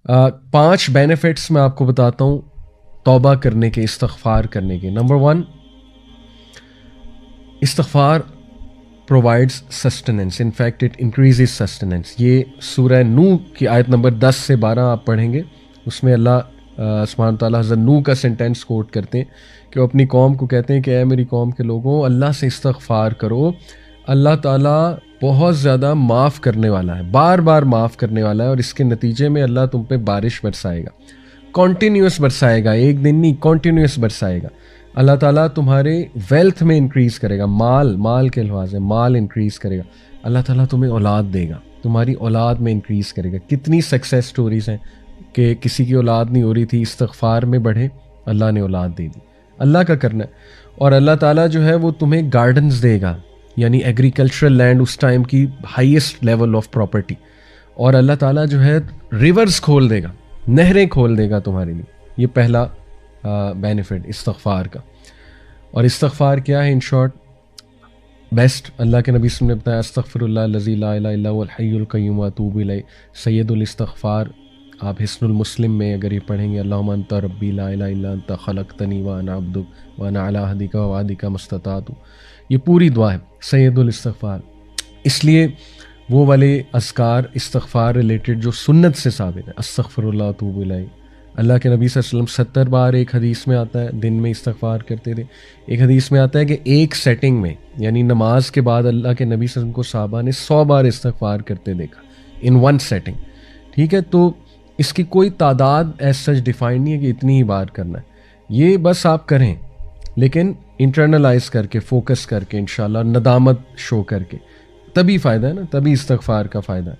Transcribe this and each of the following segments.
5 benefits میں آپ کو بتاتا ہوں توبہ کرنے کے، استغفار کرنے کے. نمبر 1، استغفار provides sustenance. In fact, it increases sustenance. یہ سورہ نوح کی آیت نمبر 10 سے 12 آپ پڑھیں گے، اس میں اللہ سبحانہ تعالیٰ حضرت نوح کا سینٹینس کوٹ کرتے ہیں کہ وہ اپنی قوم کو کہتے ہیں کہ اے میری قوم کے لوگوں، اللہ سے استغفار کرو، اللہ تعالیٰ بہت زیادہ معاف کرنے والا ہے، بار بار معاف کرنے والا ہے، اور اس کے نتیجے میں اللہ تم پہ بارش برسائے گا، کنٹینیوس برسائے گا، ایک دن نہیں، کنٹینیوس برسائے گا. اللہ تعالیٰ تمہارے ویلتھ میں انکریز کرے گا، مال کے الفاظ ہے، مال انکریز کرے گا. اللہ تعالیٰ تمہیں اولاد دے گا، تمہاری اولاد میں انکریز کرے گا. کتنی سکسیس سٹوریز ہیں کہ کسی کی اولاد نہیں ہو رہی تھی، استغفار میں بڑھے، اللہ نے اولاد دے دی. اللہ کا کرنا ہے. اور اللہ تعالیٰ جو ہے وہ تمہیں گارڈنز دے گا، یعنی ایگریکلچرل لینڈ اس ٹائم کی ہائیسٹ لیول آف پراپرٹی. اور اللہ تعالیٰ جو ہے ریورز کھول دے گا، نہریں کھول دے گا تمہارے لیے. یہ پہلا بینیفٹ استغفار کا. اور استغفار کیا ہے؟ ان شارٹ بیسٹ اللہ کے نبی صلی اللہ علیہ وسلم نے بتایا، استغفر اللہ الذی لا الہ الا هو الحی القیوم واتوب الیہ. سید الاستغفار آپ حسن المسلم میں اگر یہ پڑھیں گے، اللہم انت ربی لا الہ الا انت خلقتنی وانا عبدک وانا علی عہدک ووعدک ما استطعت. یہ پوری دعا ہے سید الاستغفار. اس لیے وہ والے اذکار استغفار ریلیٹڈ جو سنت سے ثابت ہے، استغفر اللہ واتوب الیہ. اللہ کے نبی صلی اللہ علیہ وسلم 70 بار ایک حدیث میں آتا ہے دن میں استغفار کرتے تھے. ایک حدیث میں آتا ہے کہ ایک سیٹنگ میں، یعنی نماز کے بعد اللہ کے نبی صلی اللہ علیہ وسلم کو صحابہ نے 100 بار استغفار کرتے دیکھا ان ون سیٹنگ. ٹھیک ہے، تو اس کی کوئی تعداد ایز سچ ڈیفائن نہیں ہے کہ اتنی ہی بار کرنا ہے. یہ بس آپ کریں، لیکن انٹرنلائز کر کے، فوکس کر کے، انشاءاللہ ندامت شو کر کے، تبھی فائدہ ہے نا، تبھی استغفار کا فائدہ ہے.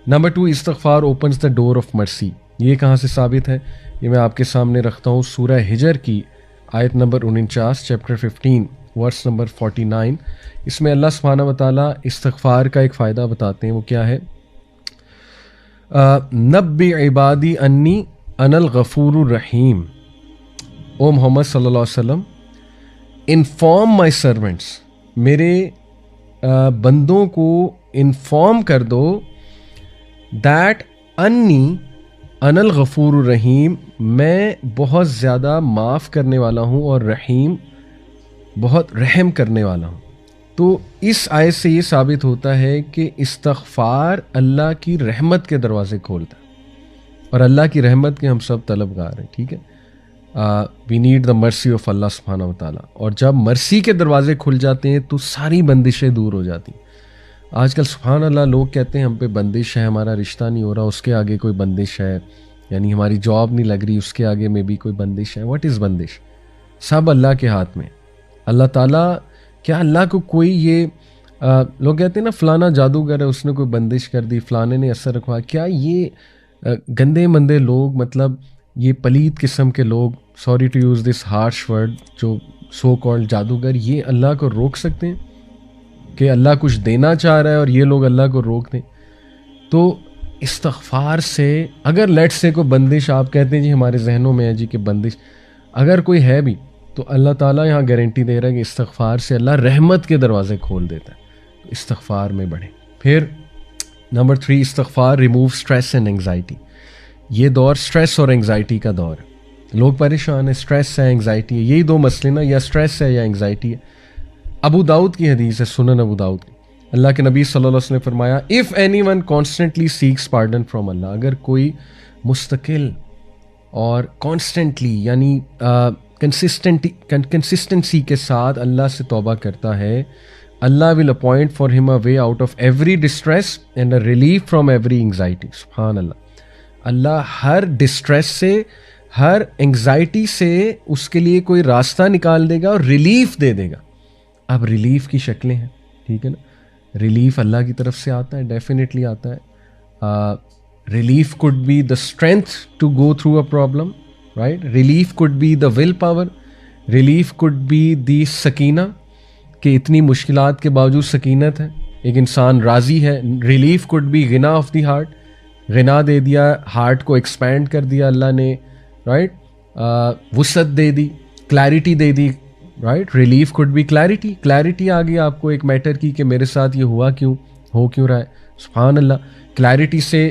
نمبر 2، استغفار اوپنز دا ڈور آف مرسی. یہ کہاں سے ثابت ہے؟ یہ میں آپ کے سامنے رکھتا ہوں سورہ ہجر کی آیت نمبر 49، چیپٹر 15 ورس نمبر 49. اس میں اللہ سبحانہ و تعالیٰ استغفار کا ایک فائدہ بتاتے ہیں. وہ کیا ہے؟ نبی عبادی انی انا الغفور الرحیم. او محمد صلی اللہ علیہ وسلم، انفارم مائی سرونٹس، میرے بندوں کو انفارم کر دو دیٹ انی انا الغفور الرحیم، میں بہت زیادہ معاف کرنے والا ہوں اور رحیم، بہت رحم کرنے والا ہوں. تو اس آیت سے یہ ثابت ہوتا ہے کہ استغفار اللہ کی رحمت کے دروازے کھولتا ہے، اور اللہ کی رحمت کے ہم سب طلبگار ہیں. ٹھیک ہے، we need the mercy of اللہ سبحانہ و تعالیٰ. اور جب مرسی کے دروازے کھل جاتے ہیں تو ساری بندشیں دور ہو جاتی ہیں. آج کل سبحان اللہ لوگ کہتے ہیں ہم پہ بندش ہے، ہمارا رشتہ نہیں ہو رہا، اس کے آگے کوئی بندش ہے، یعنی ہماری جاب نہیں لگ رہی، اس کے آگے میں بھی کوئی بندش ہے. واٹ از بندش؟ سب اللہ کے ہاتھ میں. اللہ تعالیٰ، کیا اللہ کو کوئی یہ لوگ کہتے ہیں نا فلانا جادوگر ہے، اس نے کوئی بندش کر دی، فلانے نے اثر رکھوا. کیا یہ گندے مندے لوگ، مطلب یہ پلید قسم کے لوگ، sorry to use this harsh word, جو سو کالڈ جادوگر، یہ اللہ کو روک سکتے ہیں کہ اللہ کچھ دینا چاہ رہا ہے اور یہ لوگ اللہ کو روک دیں؟ تو استغفار سے اگر لیٹ سے کوئی بندش آپ کہتے ہیں جی ہمارے ذہنوں میں ہے جی کہ بندش اگر کوئی ہے بھی، تو اللہ تعالیٰ یہاں گارنٹی دے رہا ہے کہ استغفار سے اللہ رحمت کے دروازے کھول دیتا ہے. استغفار میں بڑھیں. پھر نمبر 3، استغفار ریموو اسٹریس اینڈ انگزائٹی. یہ دور اسٹریس اور انگزائٹی کا دور ہے. لوگ پریشان ہیں، اسٹریس ہے، انگزائٹی ہے. یہی دو مسئلے نا، یا اسٹریس ہے یا انگزائٹی ہے. ابو داؤد کی حدیث ہے، سنن ابو داؤد کی. اللہ کے نبی صلی اللہ علیہ وسلم نے فرمایا، if any one constantly seeks pardon from Allah, اگر کوئی مستقل اور کانسٹنٹلی یعنی کنسسٹنسی کے ساتھ اللہ سے توبہ کرتا ہے، اللہ ول appoint for him a way out of every distress and a relief from every anxiety. سبحان اللہ. اللہ ہر ڈسٹریس سے، ہر انگزائٹی سے اس کے لیے کوئی راستہ نکال دے گا اور ریلیف دے دے گا. اب ریلیف کی شکلیں ہیں، ٹھیک ہے نا. ریلیف اللہ کی طرف سے آتا ہے، ڈیفینیٹلی آتا ہے. Relief could be the strength to go through a problem, right. Relief could be the will power. Relief could be the سکینہ، کہ اتنی مشکلات کے باوجود سکینت ہے، ایک انسان راضی ہے. ریلیف کوڈ بی غنا آف دی ہارٹ، غنا دے دیا، ہارٹ کو ایکسپینڈ کر دیا اللہ نے، رائٹ. وسعت دے دی، کلیرٹی دے دی، right. Relief could be clarity. Clarity آ گئی آپ کو ایک میٹر کی کہ میرے ساتھ یہ ہوا کیوں، ہو کیوں رہا ہے. سبحان اللہ. کلیرٹی سے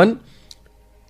1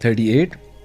38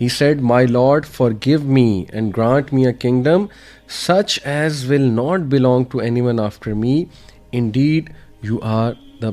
He said, My Lord, forgive me and grant me a kingdom such as will not belong to anyone after me. Indeed, you are the